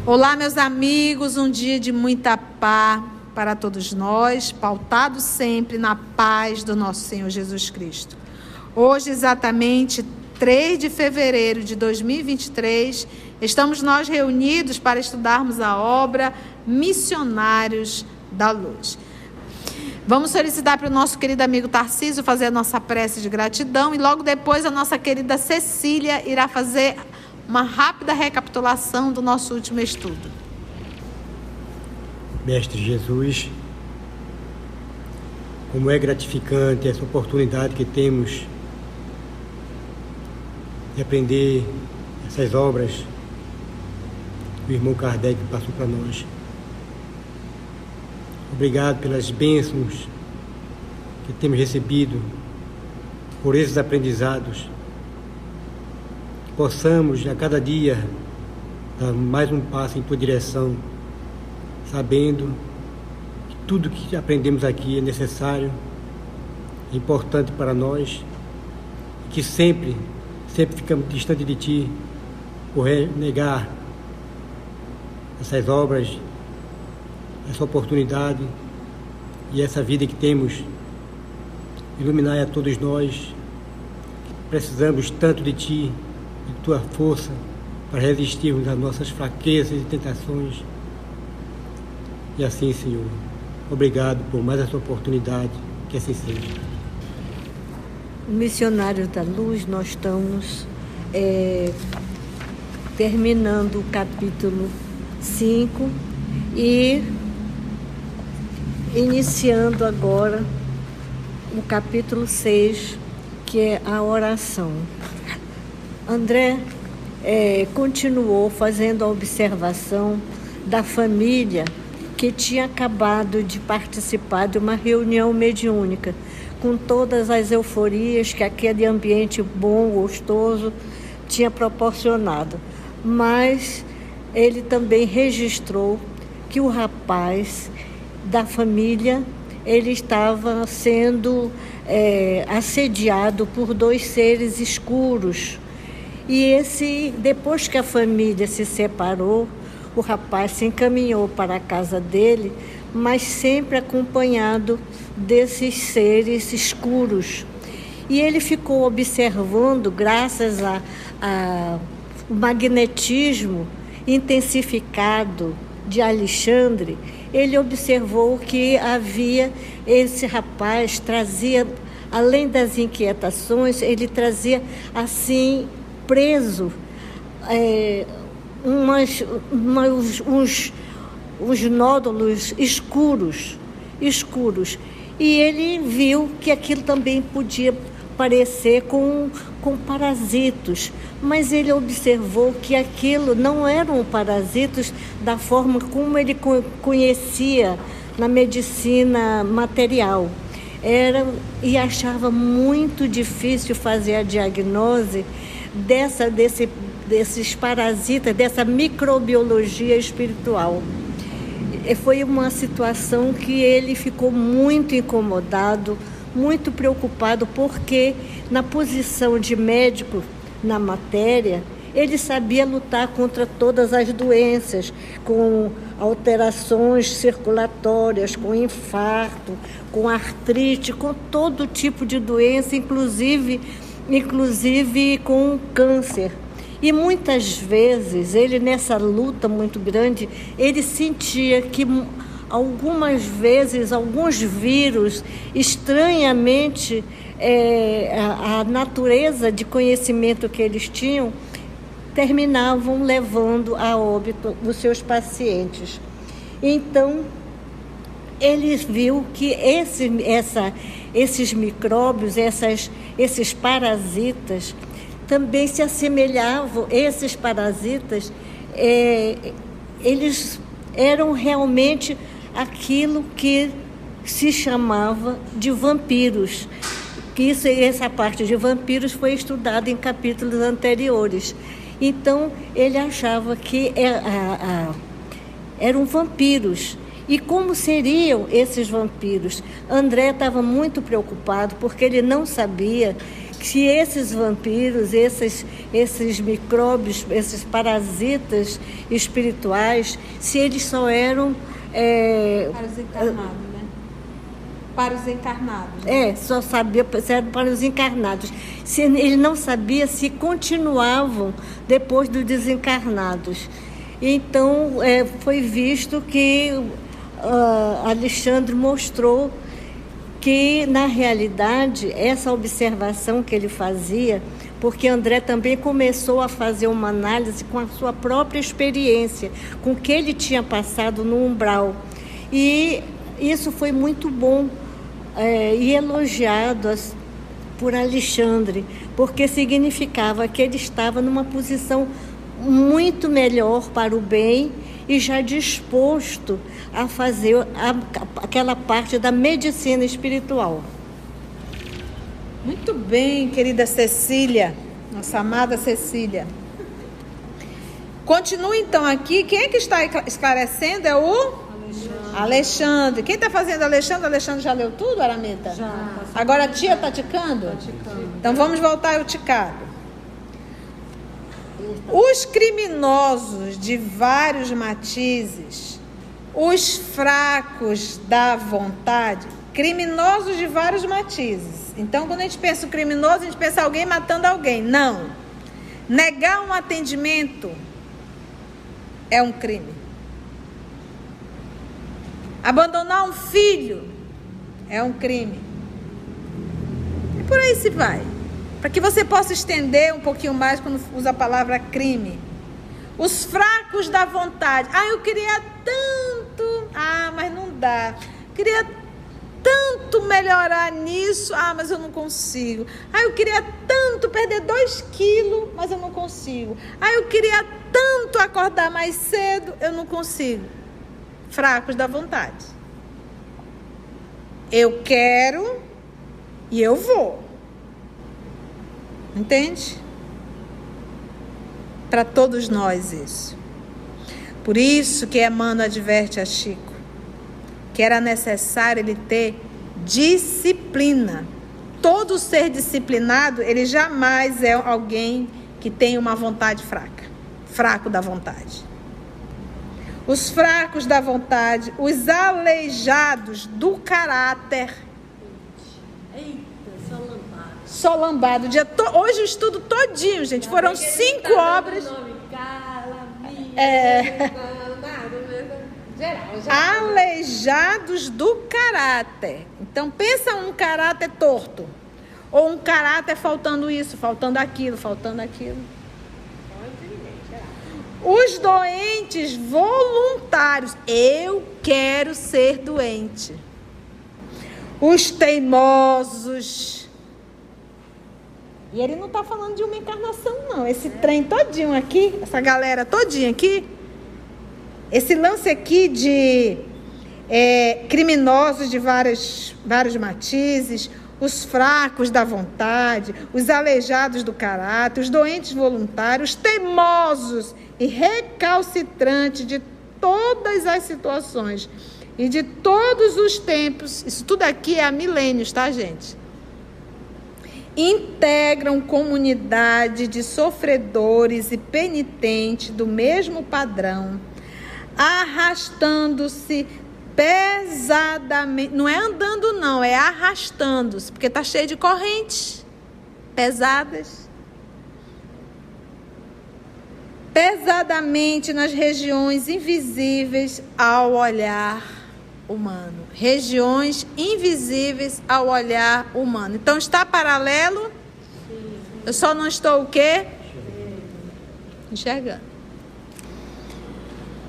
Olá, meus amigos, um dia de muita paz para todos nós, pautado sempre na paz do nosso Senhor Jesus Cristo. Hoje, exatamente 3 de fevereiro de 2023, estamos nós reunidos para estudarmos a obra Missionários da Luz. Vamos solicitar para o nosso querido amigo Tarcísio fazer a nossa prece de gratidão e logo depois a nossa querida Cecília irá fazer uma rápida recapitulação do nosso último estudo. Mestre Jesus, como é gratificante essa oportunidade que temos de aprender essas obras que o irmão Kardec passou para nós. Obrigado pelas bênçãos que temos recebido, por esses aprendizados. Que possamos a cada dia dar mais um passo em tua direção, sabendo que tudo que aprendemos aqui é necessário, é importante para nós, e que sempre ficamos distantes de ti por negar essas obras, essa oportunidade e essa vida que temos. Iluminai a todos nós, precisamos tanto de ti, de tua força, para resistirmos às nossas fraquezas e tentações. E assim, Senhor, obrigado por mais essa oportunidade, que assim seja. Missionários da Luz, nós estamos terminando o capítulo 5 e iniciando agora o capítulo 6, que é a oração. André continuou fazendo a observação da família que tinha acabado de participar de uma reunião mediúnica, com todas as euforias que aquele ambiente bom, gostoso, tinha proporcionado. Mas ele também registrou que o rapaz da família, ele estava sendo assediado por 2 seres escuros. E depois que a família se separou, o rapaz se encaminhou para a casa dele, mas sempre acompanhado desses seres escuros. E ele ficou observando, graças ao magnetismo intensificado de Alexandre, ele observou que esse rapaz trazia, além das inquietações, ele trazia assim, preso, uns nódulos escuros. E ele viu que aquilo também podia parecer com parasitos, mas ele observou que aquilo não eram parasitos da forma como ele conhecia na medicina material. E achava muito difícil fazer a diagnose desses parasitas, dessa microbiologia espiritual. Foi uma situação que ele ficou muito incomodado, muito preocupado, porque na posição de médico na matéria, ele sabia lutar contra todas as doenças, com alterações circulatórias, com infarto, com artrite, com todo tipo de doença, inclusive com câncer. E muitas vezes, ele nessa luta muito grande, ele sentia que algumas vezes, alguns vírus, estranhamente, a natureza de conhecimento que eles tinham, terminavam levando a óbito os seus pacientes. Então, ele viu que esses micróbios, esses parasitas, também se assemelhavam, esses parasitas, eles eram realmente aquilo que se chamava de vampiros. Essa parte de vampiros foi estudada em capítulos anteriores. Então, ele achava que eram vampiros. E como seriam esses vampiros? André estava muito preocupado, porque ele não sabia se esses vampiros, esses micróbios, esses parasitas espirituais, se eles só eram... Para os encarnados, né? Para os encarnados. Né? Só sabia se era para os encarnados. Ele não sabia se continuavam depois dos desencarnados. Então, foi visto que Alexandre mostrou que, na realidade, essa observação que ele fazia, porque André também começou a fazer uma análise com a sua própria experiência, com o que ele tinha passado no umbral. E isso foi muito bom e elogiado por Alexandre, porque significava que ele estava numa posição muito melhor para o bem e já disposto a fazer aquela parte da medicina espiritual. Muito bem, querida Cecília, nossa amada Cecília. Continua então aqui. Quem é que está esclarecendo? É o Alexandre. Quem está fazendo Alexandre? Alexandre já leu tudo, Aramita? Já. Agora a tia está ticando? Está ticando. Então vamos voltar ao ticado. Os criminosos de vários matizes, os fracos da vontade, criminosos de vários matizes. Então, quando a gente pensa em criminoso, a gente pensa em alguém matando alguém. Não. Negar um atendimento é um crime. Abandonar um filho é um crime. E por aí se vai. Para que você possa estender um pouquinho mais quando usa a palavra crime. Os fracos da vontade. Eu queria tanto. Mas não dá. Queria tanto melhorar nisso. Mas eu não consigo. Eu queria tanto perder 2 quilos, mas eu não consigo. Eu queria tanto acordar mais cedo, eu não consigo. Fracos da vontade. Eu quero e eu vou. Entende? Para todos nós isso. Por isso que Emmanuel adverte a Chico que era necessário ele ter disciplina. Todo ser disciplinado, ele jamais é alguém que tem uma vontade fraca. Fraco da vontade. Os fracos da vontade, os aleijados do caráter. Só lambado. Hoje o estudo todinho, gente. Foram 5 obras. Aleijados do caráter. Então, pensa um caráter torto. Ou um caráter faltando isso, faltando aquilo, faltando aquilo. Os doentes voluntários. Eu quero ser doente. Os teimosos. E ele não está falando de uma encarnação, não. Esse trem todinho aqui, essa galera todinha aqui, esse lance aqui de criminosos de vários matizes, os fracos da vontade, os aleijados do caráter, os doentes voluntários, os teimosos e recalcitrantes de todas as situações e de todos os tempos. Isso tudo aqui é há milênios, tá, gente? Integram comunidade de sofredores e penitentes do mesmo padrão, arrastando-se pesadamente. Não é andando, não, é arrastando-se, porque está cheio de correntes pesadas. Pesadamente nas regiões invisíveis ao olhar humano. Regiões invisíveis ao olhar humano. Então, está paralelo? Sim. Eu só não estou o quê? Enxergando.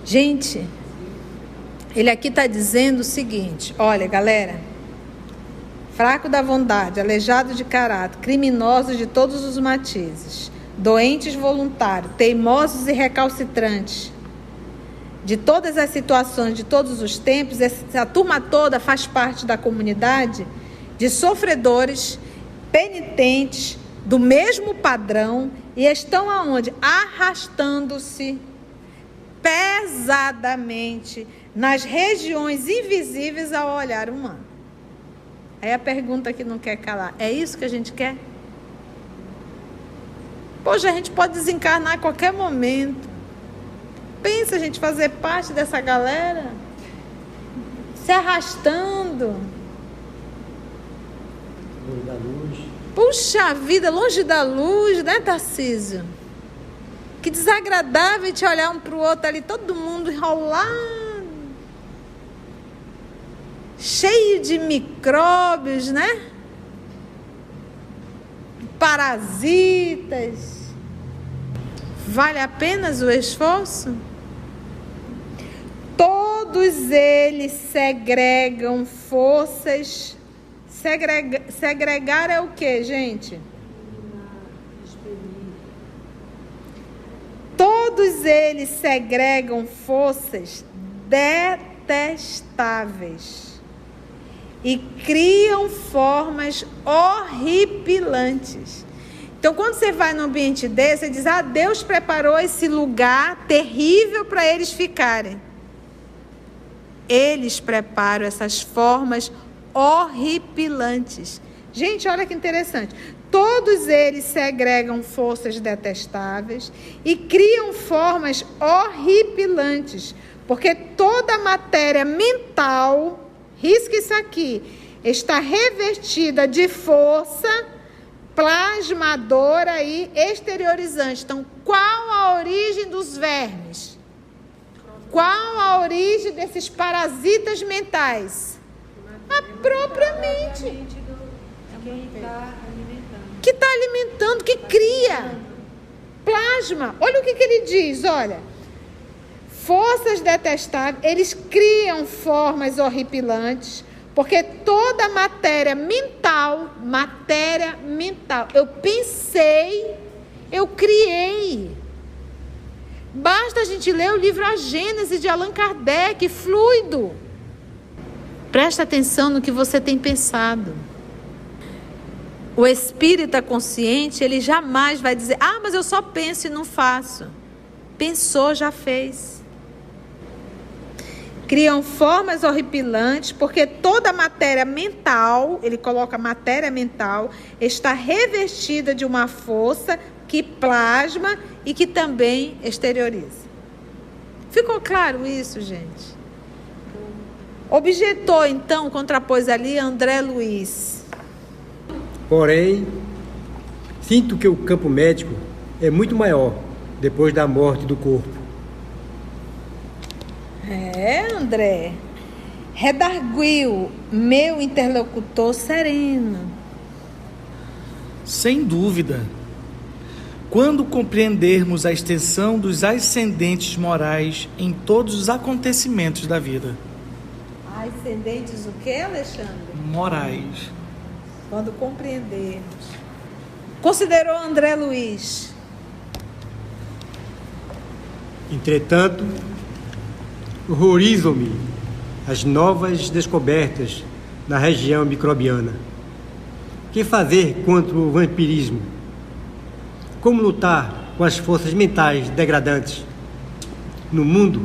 Gente, ele aqui está dizendo o seguinte. Olha, galera. Fraco da vontade, aleijado de caráter, criminosos de todos os matizes, doentes voluntários, teimosos e recalcitrantes, de todas as situações, de todos os tempos, essa turma toda faz parte da comunidade de sofredores, penitentes, do mesmo padrão, e estão aonde? Arrastando-se pesadamente nas regiões invisíveis ao olhar humano. Aí a pergunta que não quer calar, é isso que a gente quer? Poxa, a gente pode desencarnar a qualquer momento. Pensa a gente fazer parte dessa galera, se arrastando. Longe da luz. Puxa vida, longe da luz, né, Tarcísio? Que desagradável a gente olhar um para o outro ali, todo mundo enrolado. Cheio de micróbios, né? Parasitas. Vale apenas o esforço? Todos eles segregam forças. Segregar é o que, gente? Todos eles segregam forças detestáveis e criam formas horripilantes. Então, quando você vai num ambiente desse, você diz, Deus preparou esse lugar terrível para eles ficarem. Eles preparam essas formas horripilantes. Gente, olha que interessante. Todos eles segregam forças detestáveis e criam formas horripilantes, porque toda a matéria mental, risca isso aqui, está revestida de força plasmadora e exteriorizante. Então, qual a origem dos vermes? Qual a origem desses parasitas mentais? A própria mente. Que está alimentando, que cria. Plasma. Olha o que ele diz, olha. Forças detestáveis, eles criam formas horripilantes, porque toda matéria mental, eu pensei, eu criei. Basta a gente ler o livro A Gênese de Allan Kardec, fluido. Presta atenção no que você tem pensado. O espírita consciente, ele jamais vai dizer, mas eu só penso e não faço. Pensou, já fez. Criam formas horripilantes, porque toda a matéria mental, ele coloca matéria mental, está revestida de uma força que plasma e que também exterioriza. Ficou claro isso, gente? Objetou, então, contrapôs ali André Luiz. Porém, sinto que o campo médico é muito maior depois da morte do corpo. André. Redarguiu meu interlocutor sereno. Sem dúvida. Quando compreendermos a extensão dos ascendentes morais em todos os acontecimentos da vida. Ascendentes o que, Alexandre? Morais. Quando compreendermos. Considerou André Luiz. Entretanto, horrorizam-me as novas descobertas na região microbiana. Que fazer contra o vampirismo? Como lutar com as forças mentais degradantes? No mundo,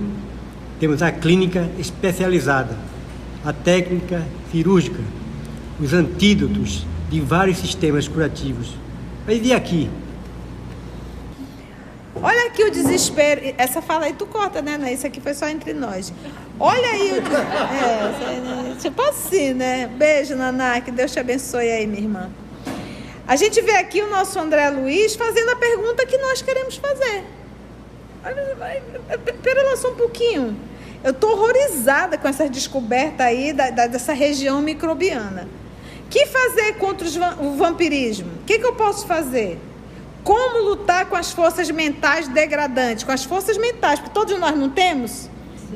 temos a clínica especializada, a técnica cirúrgica, os antídotos de vários sistemas curativos. Mas e aqui? Olha aqui o desespero. Essa fala aí tu corta, né? Isso aqui foi só entre nós. Olha aí o desespero. Tipo assim, né? Beijo, Naná, que Deus te abençoe aí, minha irmã. A gente vê aqui o nosso André Luiz fazendo a pergunta que nós queremos fazer. Pera lá só um pouquinho. Eu estou horrorizada com essa descoberta aí dessa região microbiana. Que fazer contra o vampirismo? O que eu posso fazer? Como lutar com as forças mentais degradantes? Com as forças mentais, porque todos nós não temos? Sim.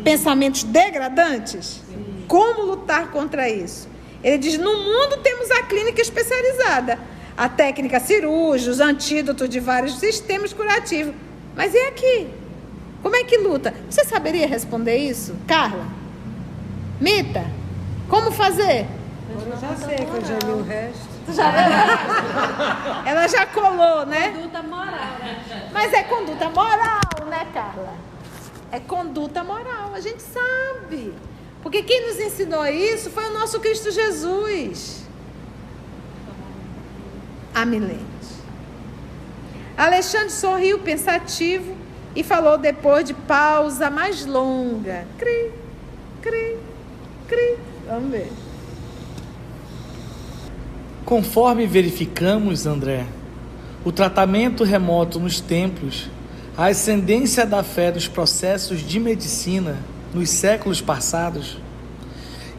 Pensamentos degradantes? Sim. Como lutar contra isso? Ele diz, no mundo temos a clínica especializada, a técnica cirúrgica, os antídotos de vários sistemas curativos. Mas e aqui? Como é que luta? Você saberia responder isso, Carla? Mita? Como fazer? Eu já sei, que eu já li o resto. Ela já colou, né? Conduta moral, né? Mas é conduta moral, né, Carla? É conduta moral, a gente sabe. Porque quem nos ensinou isso foi o nosso Cristo Jesus. Há milênios. Alexandre sorriu pensativo e falou depois de pausa mais longa. Cri, cri, cri. Vamos ver. Conforme verificamos, André, o tratamento remoto nos templos, a ascendência da fé nos processos de medicina nos séculos passados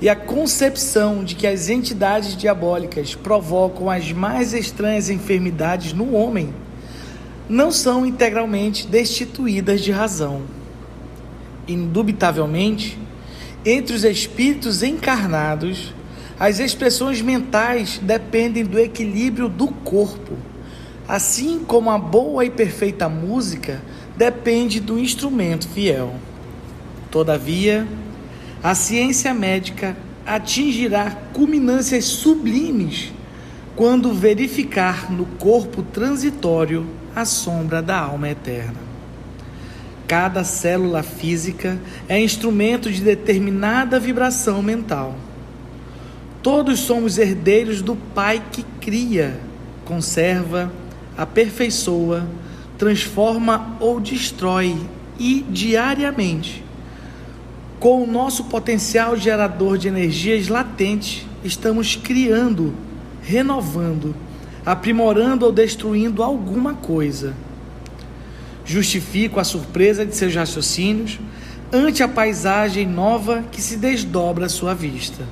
e a concepção de que as entidades diabólicas provocam as mais estranhas enfermidades no homem não são integralmente destituídas de razão. Indubitavelmente, entre os espíritos encarnados, as expressões mentais dependem do equilíbrio do corpo, assim como a boa e perfeita música depende do instrumento fiel. Todavia, a ciência médica atingirá culminâncias sublimes quando verificar no corpo transitório a sombra da alma eterna. Cada célula física é instrumento de determinada vibração mental. Todos somos herdeiros do Pai que cria, conserva, aperfeiçoa, transforma ou destrói e diariamente. Com o nosso potencial gerador de energias latentes, estamos criando, renovando, aprimorando ou destruindo alguma coisa. Justifico a surpresa de seus raciocínios ante a paisagem nova que se desdobra à sua vista.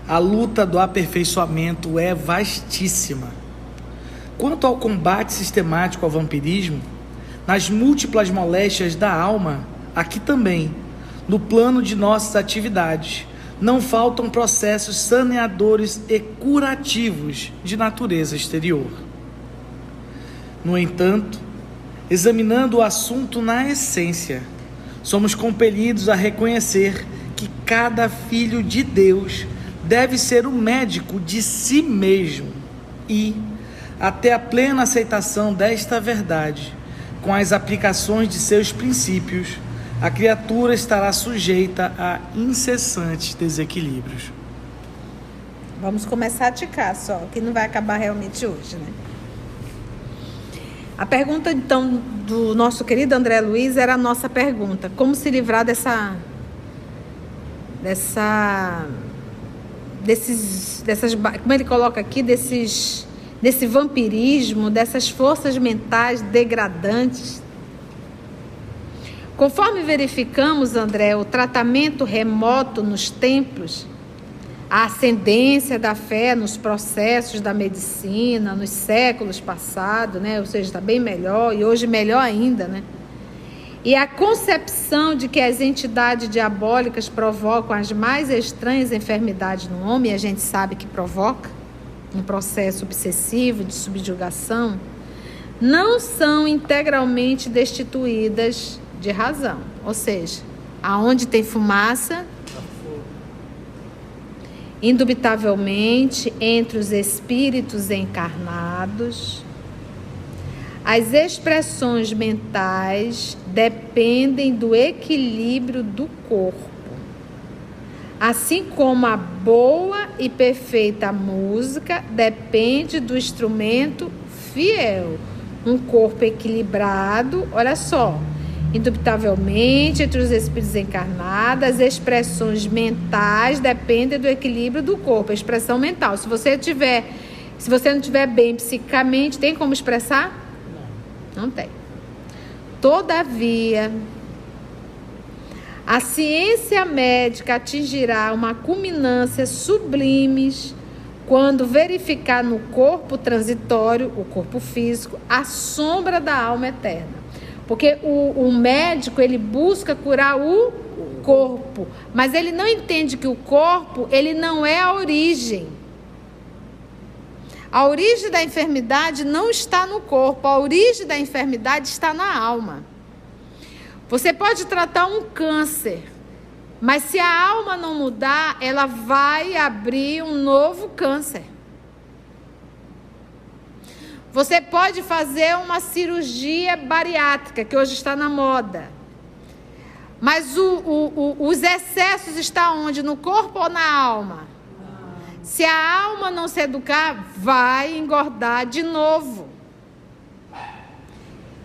A luta do aperfeiçoamento é vastíssima. Quanto ao combate sistemático ao vampirismo, nas múltiplas moléstias da alma, aqui também, no plano de nossas atividades, não faltam processos saneadores e curativos de natureza exterior. No entanto, examinando o assunto na essência, somos compelidos a reconhecer que cada filho de Deus deve ser o médico de si mesmo e, até a plena aceitação desta verdade, com as aplicações de seus princípios, a criatura estará sujeita a incessantes desequilíbrios. Vamos começar a ticar só, que não vai acabar realmente hoje, né? A pergunta, então, do nosso querido André Luiz era a nossa pergunta. Como se livrar como ele coloca aqui, desse vampirismo, dessas forças mentais degradantes. Conforme verificamos, André, o tratamento remoto nos templos, a ascendência da fé nos processos da medicina, nos séculos passados, né? Ou seja, está bem melhor e hoje melhor ainda, né? E a concepção de que as entidades diabólicas provocam as mais estranhas enfermidades no homem, e a gente sabe que provoca, um processo obsessivo de subjugação, não são integralmente destituídas de razão. Ou seja, aonde tem fumaça, indubitavelmente, entre os espíritos encarnados, as expressões mentais dependem do equilíbrio do corpo, assim como a boa e perfeita música depende do instrumento fiel. Um corpo equilibrado, olha só, indubitavelmente, entre os espíritos encarnados, as expressões mentais dependem do equilíbrio do corpo, a expressão mental. Se você não estiver bem psicicamente, tem como expressar? Não tem. Todavia, a ciência médica atingirá uma culminância sublime quando verificar no corpo transitório, o corpo físico, a sombra da alma eterna. Porque o médico, ele busca curar o corpo, mas ele não entende que o corpo, ele não é a origem. A origem da enfermidade não está no corpo, a origem da enfermidade está na alma. Você pode tratar um câncer, mas se a alma não mudar, ela vai abrir um novo câncer. Você pode fazer uma cirurgia bariátrica, que hoje está na moda. Mas os excessos estão onde? No corpo ou na alma? Se a alma não se educar, vai engordar de novo.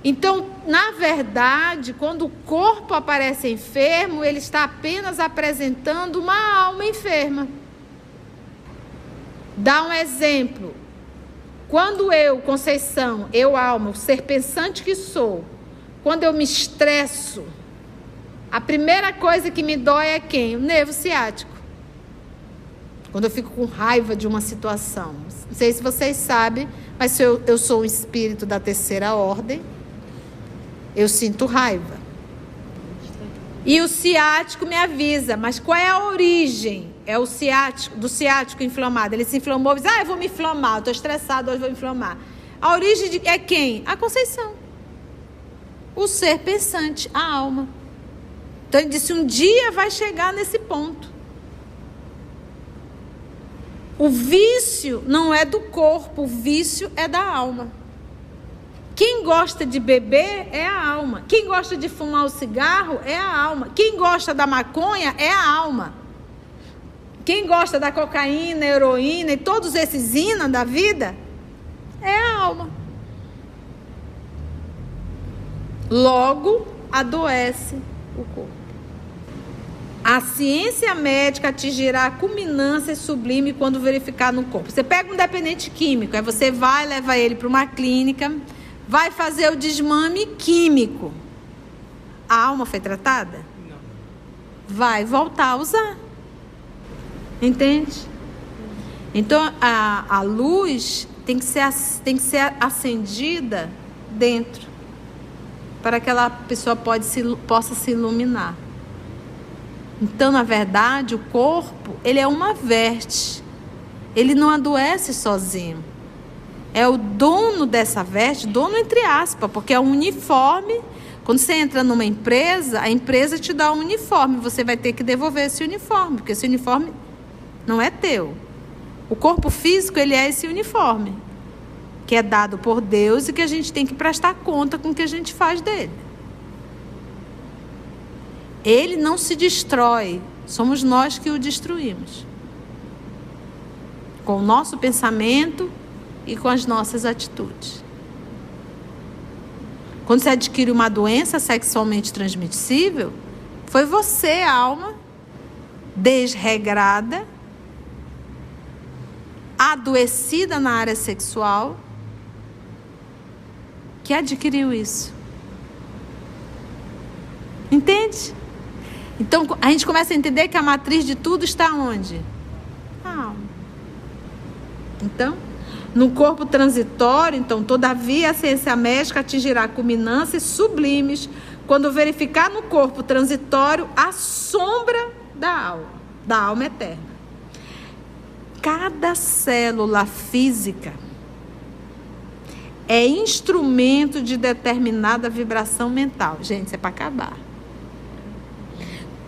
Então, na verdade, quando o corpo aparece enfermo, ele está apenas apresentando uma alma enferma. Dá um exemplo. Quando eu, Conceição, eu alma, o ser pensante que sou, quando eu me estresso, a primeira coisa que me dói é quem? O nervo ciático. Quando eu fico com raiva de uma situação. Não sei se vocês sabem, mas eu sou um espírito da terceira ordem, eu sinto raiva. E o ciático me avisa, mas qual é a origem? É o ciático, do ciático inflamado. Ele se inflamou e diz, eu vou me inflamar, eu estou estressado, hoje vou me inflamar. A origem é quem? A Conceição. O ser pensante, a alma. Então ele disse, um dia vai chegar nesse ponto. O vício não é do corpo, o vício é da alma. Quem gosta de beber é a alma. Quem gosta de fumar o cigarro é a alma. Quem gosta da maconha é a alma. Quem gosta da cocaína, heroína e todos esses ínas da vida é a alma. Logo, adoece o corpo. A ciência médica atingirá a culminância sublime quando verificar no corpo. Você pega um dependente químico, aí você vai, leva ele para uma clínica, vai fazer o desmame químico. A alma foi tratada? Não. Vai voltar a usar. Entende? Então, a luz tem que ser acendida dentro, para que aquela pessoa possa se iluminar. Então, na verdade, o corpo, ele é uma veste. Ele não adoece sozinho. É o dono dessa veste, dono entre aspas, porque é um uniforme. Quando você entra numa empresa, a empresa te dá um uniforme. Você vai ter que devolver esse uniforme, porque esse uniforme não é teu. O corpo físico, ele é esse uniforme, que é dado por Deus e que a gente tem que prestar conta com o que a gente faz dele. Ele não se destrói, somos nós que o destruímos. Com o nosso pensamento e com as nossas atitudes. Quando você adquire uma doença sexualmente transmissível, foi você, alma, desregrada, adoecida na área sexual, que adquiriu isso. Entende? Então, a gente começa a entender que a matriz de tudo está onde? A alma. Então, no corpo transitório, então, todavia, a ciência médica atingirá culminâncias sublimes quando verificar no corpo transitório a sombra da alma eterna. Cada célula física é instrumento de determinada vibração mental. Gente, isso é para acabar.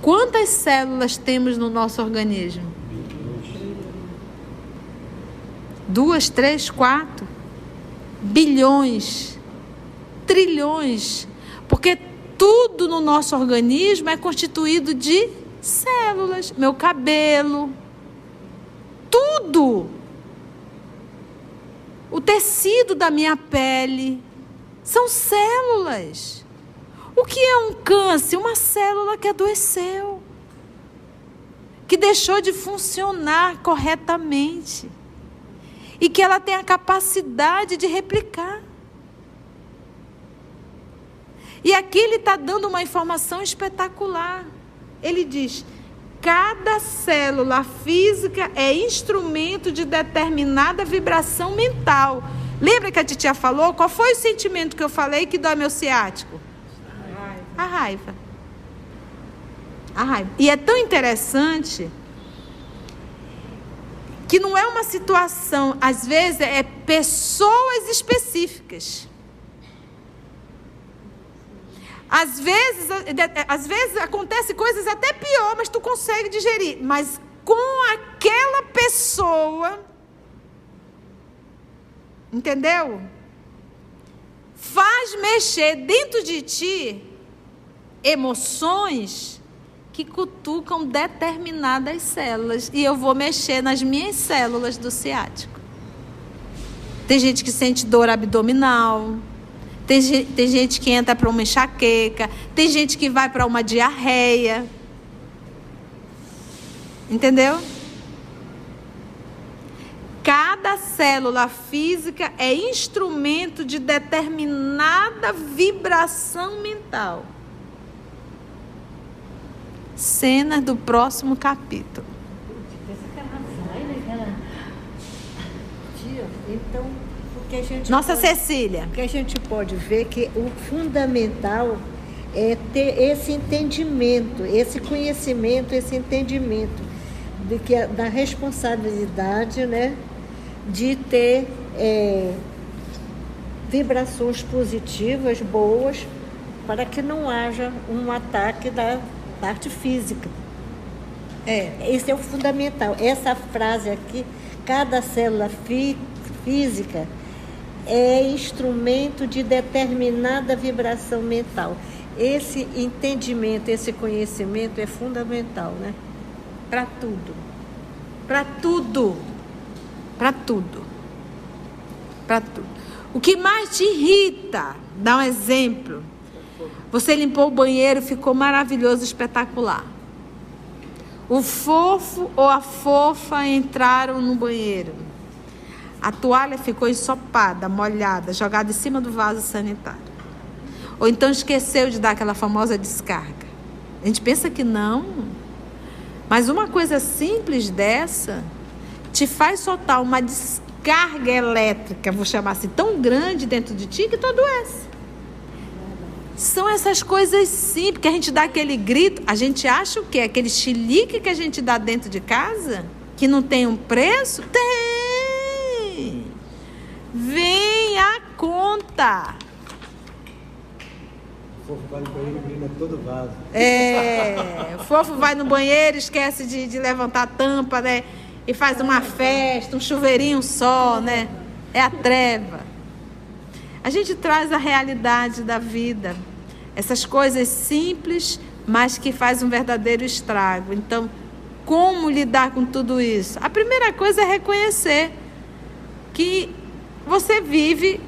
Quantas células temos no nosso organismo? 2, 3, 4? Bilhões, trilhões. Porque tudo no nosso organismo é constituído de células. Meu cabelo, tudo. O tecido da minha pele são células. O que é um câncer? Uma célula que adoeceu, que deixou de funcionar corretamente e que ela tem a capacidade de replicar. E aqui ele está dando uma informação espetacular. Ele diz: cada célula física é instrumento de determinada vibração mental. Lembra que a titia falou? Qual foi o sentimento que eu falei que dói meu ciático? A raiva. A raiva. E é tão interessante que não é uma situação, às vezes é pessoas específicas. Às vezes acontece coisas até pior, mas tu consegue digerir. Mas com aquela pessoa, entendeu? Faz mexer dentro de ti emoções que cutucam determinadas células. E eu vou mexer nas minhas células do ciático. Tem gente que sente dor abdominal. Tem gente que entra para uma enxaqueca, tem gente que vai para uma diarreia. Entendeu? Cada célula física é instrumento de determinada vibração mental. Cenas do próximo capítulo. Então, o que a gente Nossa Cecília. O que a gente pode ver que o fundamental é ter esse entendimento, esse conhecimento, esse entendimento da responsabilidade, né, de ter vibrações positivas, boas, para que não haja um ataque da parte física. Esse é o fundamental. Essa frase aqui, cada célula física é instrumento de determinada vibração mental. Esse entendimento, esse conhecimento é fundamental, né? Para tudo. Para tudo. Para tudo. Para tudo. O que mais te irrita? Dá um exemplo. Você limpou o banheiro, ficou maravilhoso, espetacular. O fofo ou a fofa entraram no banheiro. A toalha ficou ensopada, molhada, jogada em cima do vaso sanitário. Ou então esqueceu de dar aquela famosa descarga. A gente pensa que não. Mas uma coisa simples dessa te faz soltar uma descarga elétrica, vou chamar assim, tão grande dentro de ti que tu adoece. São essas coisas simples que a gente dá aquele grito. A gente acha o quê? Aquele chilique que a gente dá dentro de casa? Que não tem um preço? Tem! Vem a conta! O fofo vai no banheiro e brinda todo vaso. O fofo vai no banheiro, esquece de levantar a tampa, né? E faz uma festa, um chuveirinho só, né? É a treva. A gente traz a realidade da vida. Essas coisas simples, mas que faz um verdadeiro estrago. Então, como lidar com tudo isso? A primeira coisa é reconhecer que você vive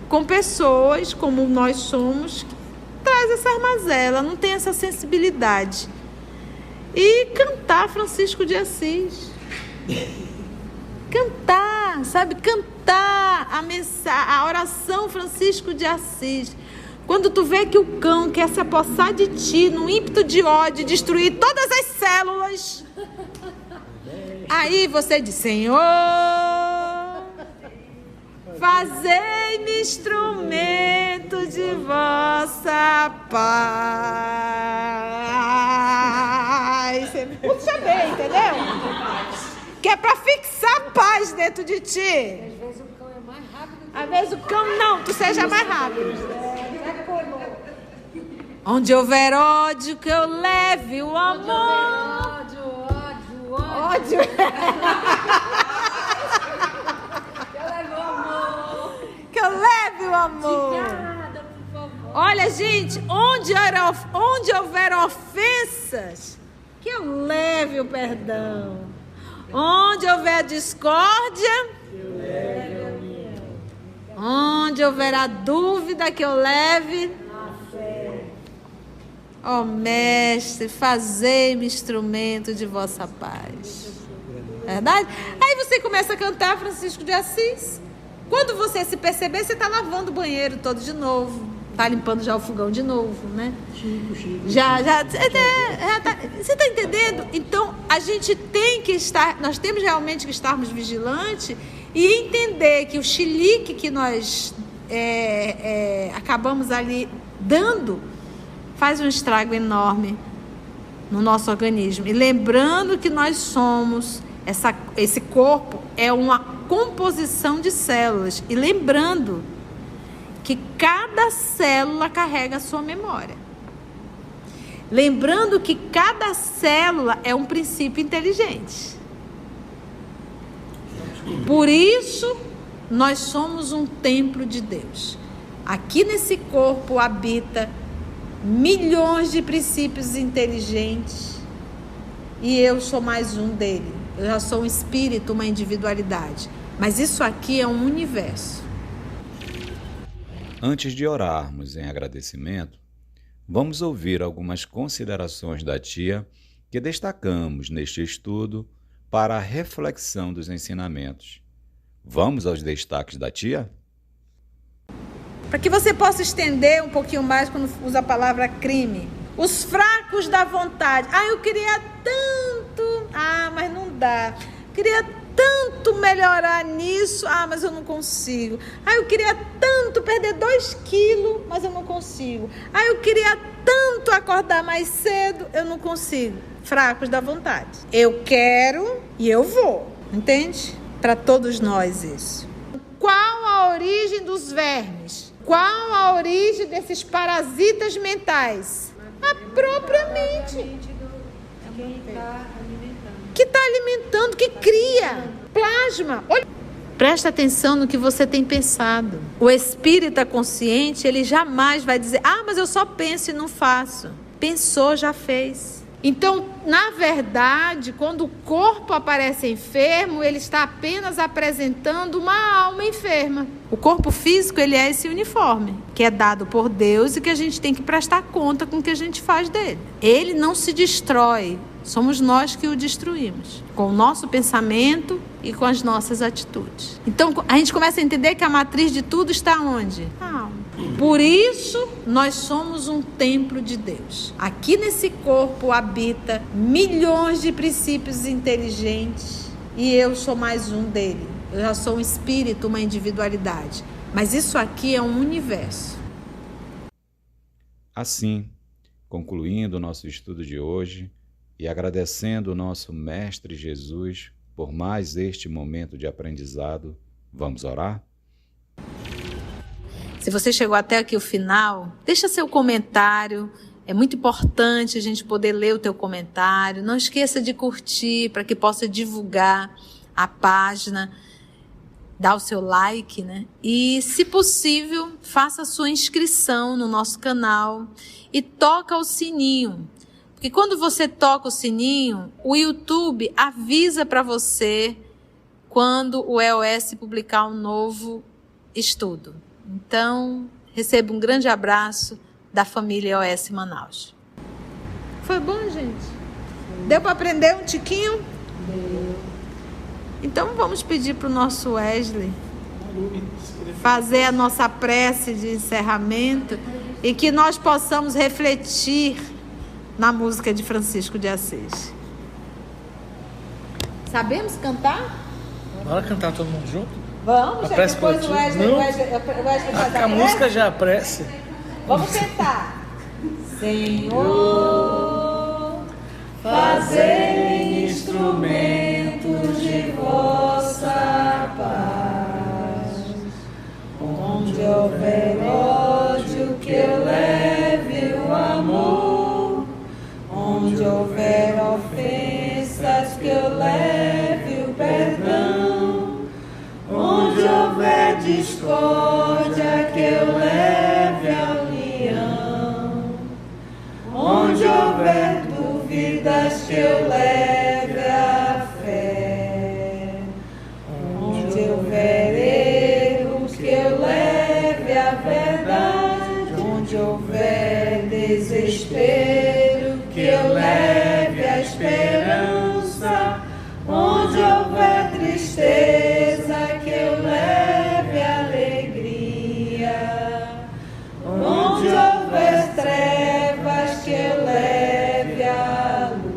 com pessoas, como nós somos, que traz essa mazela, não tem essa sensibilidade. E cantar Francisco de Assis. Cantar, sabe? Cantar a oração Francisco de Assis. Quando tu vê que o cão quer se apossar de ti, num ímpeto de ódio, destruir todas as células, aí você diz: Senhor, fazei-me instrumento de vossa paz. Você puxa bem, entendeu? Que é para fixar paz dentro de ti. Às vezes o cão é mais rápido. Às vezes o cão não, tu seja mais rápido. Onde houver ódio, que eu leve o amor. Ódio. Que eu leve o amor. Olha, gente, onde houver ofensas, que eu leve o perdão. Onde houver discórdia, onde houver a dúvida, que eu leve a fé. Ó Mestre, fazei-me instrumento de vossa paz. Verdade? Aí você começa a cantar Francisco de Assis. Quando você se perceber, você está lavando o banheiro todo de novo. Está limpando já o fogão de novo, né? Chico. Você está entendendo? Então, a gente tem que estar, nós temos realmente que estarmos vigilantes e entender que o chilique que nós acabamos ali dando faz um estrago enorme no nosso organismo. E lembrando que nós somos, esse corpo é uma composição de células. E lembrando que cada célula carrega a sua memória. Lembrando que cada célula é um princípio inteligente. Por isso, nós somos um templo de Deus. Aqui nesse corpo habita milhões de princípios inteligentes. E eu sou mais um dele. Eu já sou um espírito, uma individualidade. Mas isso aqui é um universo. Antes de orarmos em agradecimento, vamos ouvir algumas considerações da tia que destacamos neste estudo para a reflexão dos ensinamentos. Vamos aos destaques da tia? Para que você possa estender um pouquinho mais quando usa a palavra crime. Os fracos da vontade. Eu queria tanto. Mas não dá. Queria tanto melhorar nisso. Mas eu não consigo. Eu queria tanto perder 2 quilos, mas eu não consigo. Eu queria tanto acordar mais cedo, eu não consigo. Fracos da vontade. Eu quero e eu vou. Entende? Para todos nós isso. Qual a origem dos vermes? Qual a origem desses parasitas mentais? A própria mente. Que está alimentando, que cria, plasma. Olha. Presta atenção no que você tem pensado. O espírita consciente, ele jamais vai dizer, mas eu só penso e não faço. Pensou, já fez. Então, na verdade, quando o corpo aparece enfermo, ele está apenas apresentando uma alma enferma. O corpo físico, ele é esse uniforme, que é dado por Deus e que a gente tem que prestar conta com o que a gente faz dele. Ele não se destrói, somos nós que o destruímos, com o nosso pensamento e com as nossas atitudes. Então, a gente começa a entender que a matriz de tudo está onde? A alma. Por isso, nós somos um templo de Deus. Aqui nesse corpo habita milhões de princípios inteligentes e eu sou mais um dele. Eu já sou um espírito, uma individualidade. Mas isso aqui é um universo. Assim, concluindo o nosso estudo de hoje e agradecendo o nosso Mestre Jesus por mais este momento de aprendizado, vamos orar? Se você chegou até aqui o final, deixa seu comentário. É muito importante a gente poder ler o teu comentário. Não esqueça de curtir para que possa divulgar a página. Dá o seu like, né? E, se possível, faça a sua inscrição no nosso canal e toca o sininho. Porque quando você toca o sininho, o YouTube avisa para você quando o EOS publicar um novo estudo. Então, receba um grande abraço da família EOS Manaus. Foi bom, gente? Deu para aprender um tiquinho? Deu. Então, vamos pedir para o nosso Wesley fazer a nossa prece de encerramento e que nós possamos refletir na música de Francisco de Assis. Sabemos cantar? Bora cantar todo mundo junto? Vamos, já depois o Wesley faz a música já prece. Vamos tentar. Senhor, fazei instrumentos de vossa paz. Onde houver ódio, que eu leve o amor. Onde houver ofensas, que eu leve o perdão. Onde houver discórdia, que eu leve a união. Onde houver dúvidas, que eu leve a fé. Onde houver erros, que eu leve a verdade. Onde houver desespero, que eu leve a esperança. Onde houver tristeza, que eu leve a alegria. Onde houver trevas, que eu leve a luz.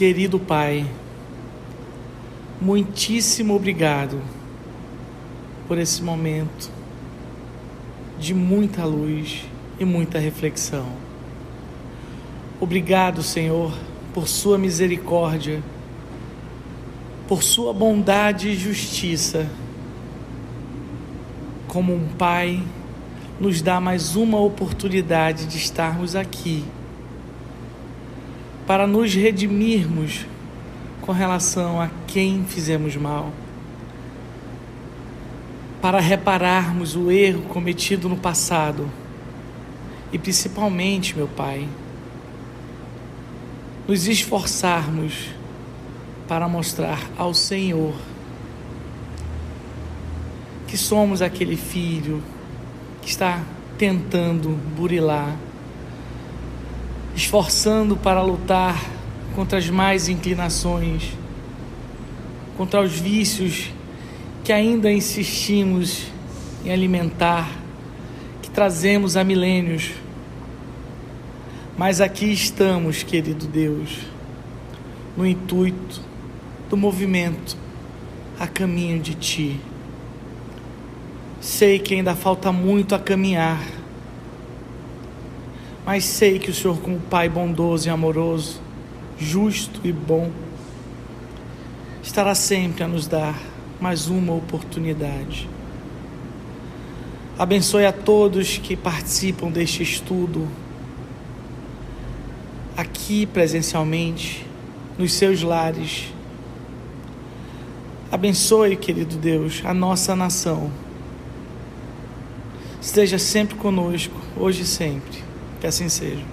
Querido Pai, muitíssimo obrigado por esse momento de muita luz e muita reflexão. Obrigado, Senhor, por sua misericórdia, por sua bondade e justiça. Como um Pai, nos dá mais uma oportunidade de estarmos aqui para nos redimirmos com relação a quem fizemos mal, para repararmos o erro cometido no passado e principalmente, meu Pai, nos esforçarmos para mostrar ao Senhor que somos aquele filho que está tentando burilar, esforçando para lutar contra as más inclinações, contra os vícios que ainda insistimos em alimentar, que trazemos há milênios. Mas aqui estamos, querido Deus, no intuito do movimento a caminho de Ti. Sei que ainda falta muito a caminhar, mas sei que o Senhor, como Pai bondoso e amoroso, justo e bom, estará sempre a nos dar mais uma oportunidade. Abençoe a todos que participam deste estudo, aqui presencialmente, nos seus lares. Abençoe, querido Deus, a nossa nação. Esteja sempre conosco, hoje e sempre. Que assim seja.